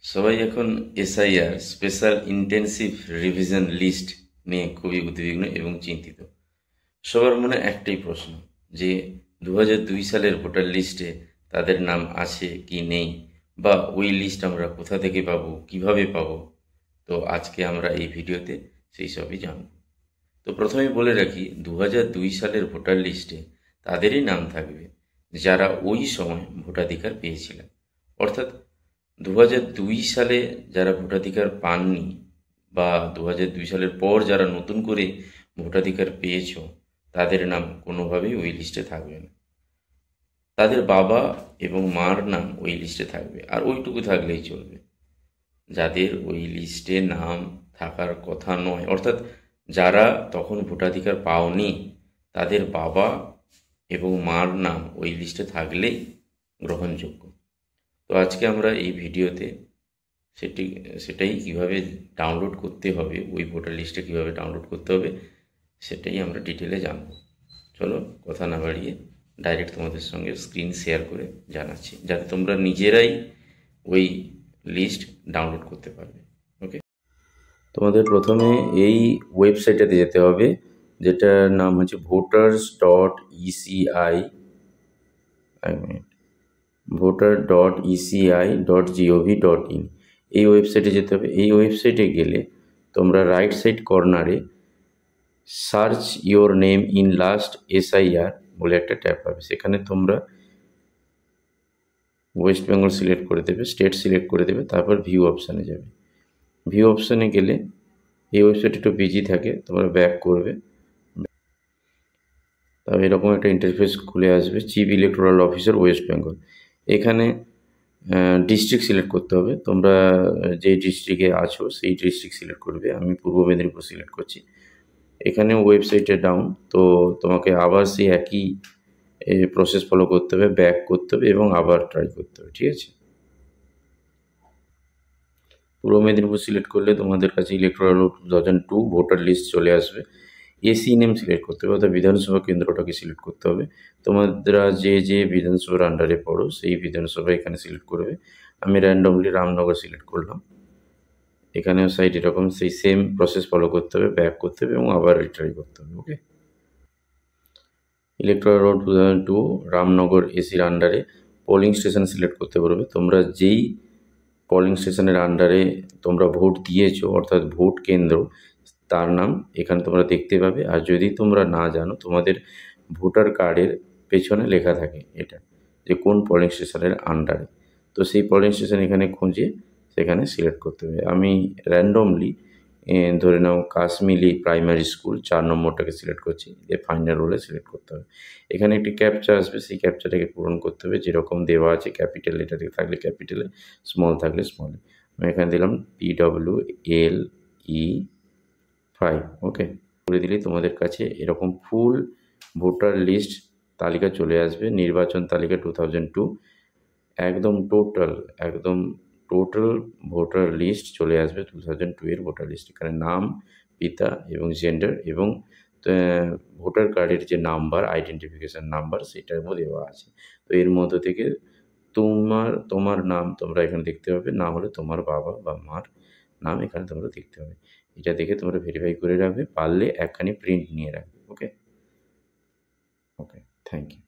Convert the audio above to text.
সবাই এখন SIR special intensive revision list নিয়ে খুবই উদ্বিগ্ন এবং চিন্তিত। সবার মনে একটাই প্রশ্ন যে 2002 সালের ভোটার লিস্টে তাদের নাম আছে কি নেই, বা ওই লিস্ট আমরা কোথা থেকে পাবো, কিভাবে পাবো। তো আজকে আমরা এই ভিডিওতে সেই সবই জানব। তো প্রথমে বলে রাখি, 2002 সালের ভোটার লিস্টে তাদেরই নাম থাকবে যারা ওই সময় ভোটাধিকার পেয়েছিলেন। অর্থাৎ 2002 সালে যারা ভোটাধিকার পাননি, বা 2002 সালের পর যারা নতুন করে ভোটাধিকার পেয়েছো, তাদের নাম কোনোভাবেই ওই লিস্টে থাকবে না। তাদের বাবা এবং মার নাম ওই লিস্টে থাকবে, আর ওইটুকু থাকলেই চলবে। যাদের ওই লিস্টে নাম থাকার কথা নয়, অর্থাৎ যারা তখন ভোটাধিকার পাওনি, তাদের বাবা এবং মার নাম ওই লিস্টে থাকলেই গ্রহণযোগ্য। তো আজকে আমরা এই ভিডিওতে সেটাই কিভাবে ডাউনলোড করতে হবে, ওই ভোটার লিস্টে কিভাবে ডাউনলোড করতে হবে সেটাই আমরা ডিটেলে জানব। চলো কথা না বাড়িয়ে ডাইরেক্ট তোমাদের সঙ্গে স্ক্রিন শেয়ার করে জানাচ্ছি, যাতে তোমরা নিজেরাই ওই লিস্ট ডাউনলোড করতে পারবে। ওকে, তোমাদের প্রথমে এই ওয়েবসাইটটাতে যেতে হবে, যেটার নাম হচ্ছে voter.eci.gov.in। এই ওয়েবসাইটে যেতে হবে। এই ওয়েবসাইটে গেলে তোমরা রাইট সাইড কর্নারে search your name in last SIR বলে একটা ট্যাব পাবে। সেখানে তোমরা ওয়েস্ট বেঙ্গল সিলেক্ট করে দেবে, স্টেট সিলেক্ট করে দেবে, তারপর ভিউ অপশানে যাবে। ভিউ অপশানে গেলে এই ওয়েবসাইট একটু বিজি থাকে, তোমরা ব্যাক করবে। তবে এরকম একটা ইন্টারফেস খুলে আসবে, chief electoral officer West Bengal. এখানে ডিস্ট্রিক্ট সিলেক্ট করতে হবে। তোমরা যে ডিস্ট্রিক্টে আছো সেই ডিস্ট্রিক্ট সিলেক্ট করবে। আমি পূর্ব মেদিনীপুর সিলেক্ট করছি। এখানে ওয়েবসাইটে ডাউন, তো তোমাকে আবার সেই একই প্রসেস ফলো করতে হবে, ব্যাক করতে হবে এবং আবার ট্রাই করতে হবে। ঠিক আছে, পূর্ব মেদিনীপুর সিলেক্ট করলে তোমাদের কাছে ইলেকটোরাল 2002 ভোটার লিস্ট চলে আসবে। এসি নেম সিলেক্ট করতে হবে, অর্থাৎ বিধানসভা কেন্দ্রটাকে সিলেক্ট করতে হবে। তোমরা যে বিধানসভার আন্ডারে পড়ো সেই বিধানসভা এখানে সিলেক্ট করবে। আমি র্যান্ডমলি রামনগর সিলেক্ট করলাম। এখানেও সাইড এরকম সেই সেম প্রসেস ফলো করতে হবে, ব্যাক করতে হবে এবং আবার রিট্রাই করতে হবে। ওকে, ইলেকটোরাল রোড 2002 রামনগর এসির আন্ডারে পোলিং স্টেশন সিলেক্ট করতে পারবে। তোমরা যেই পোলিং স্টেশনের আন্ডারে তোমরা ভোট দিয়েছো, অর্থাৎ ভোট কেন্দ্র, তার নাম এখানে তোমরা দেখতে পাবে। আর যদি তোমরা না জানো, তোমাদের ভোটার কার্ডের পেছনে লেখা থাকে এটা যে কোন পোলিং স্টেশনের আন্ডারে, তো সেই পোলিং স্টেশন এখানে খুঁজে সেখানে সিলেক্ট করতে হবে। আমি র্যান্ডমলি ধরে নাও কাশ্মীরি প্রাইমারি স্কুল 4 নম্বরটাকে সিলেক্ট করছি, দিয়ে ফাইনাল রোলে সিলেক্ট করতে হবে। এখানে একটি ক্যাপচা আসবে, সেই ক্যাপচাটাকে পূরণ করতে হবে যেরকম দেওয়া আছে। ক্যাপিটাল লেটারে থাকলে ক্যাপিটালে, স্মল থাকলে স্মলে। আমি এখানে দিলাম PWLE5। ওকে, করে দিলেই তোমাদের কাছে এরকম ফুল ভোটার লিস্ট তালিকা চলে আসবে। নির্বাচন তালিকা 2002 একদম টোটাল ভোটার লিস্ট চলে আসবে। 2002 এর ভোটার লিস্ট, এখানে নাম, পিতা এবং জেন্ডার এবং ভোটার কার্ডের যে নাম্বার, আইডেন্টিফিকেশান নাম্বার, সেটার মধ্যে দেওয়া আছে। তো এর মধ্য থেকে তোমার নাম তোমরা এখানে দেখতে পাবে, না হলে তোমার বাবা বা মার নাম এখানে তোমরা দেখতে পাবে। এটা দেখে তোমরা ভেরিফাই করে রাখবে, পারলে একখানি প্রিন্ট নিয়ে রাখবে। ওকে, থ্যাংক ইউ।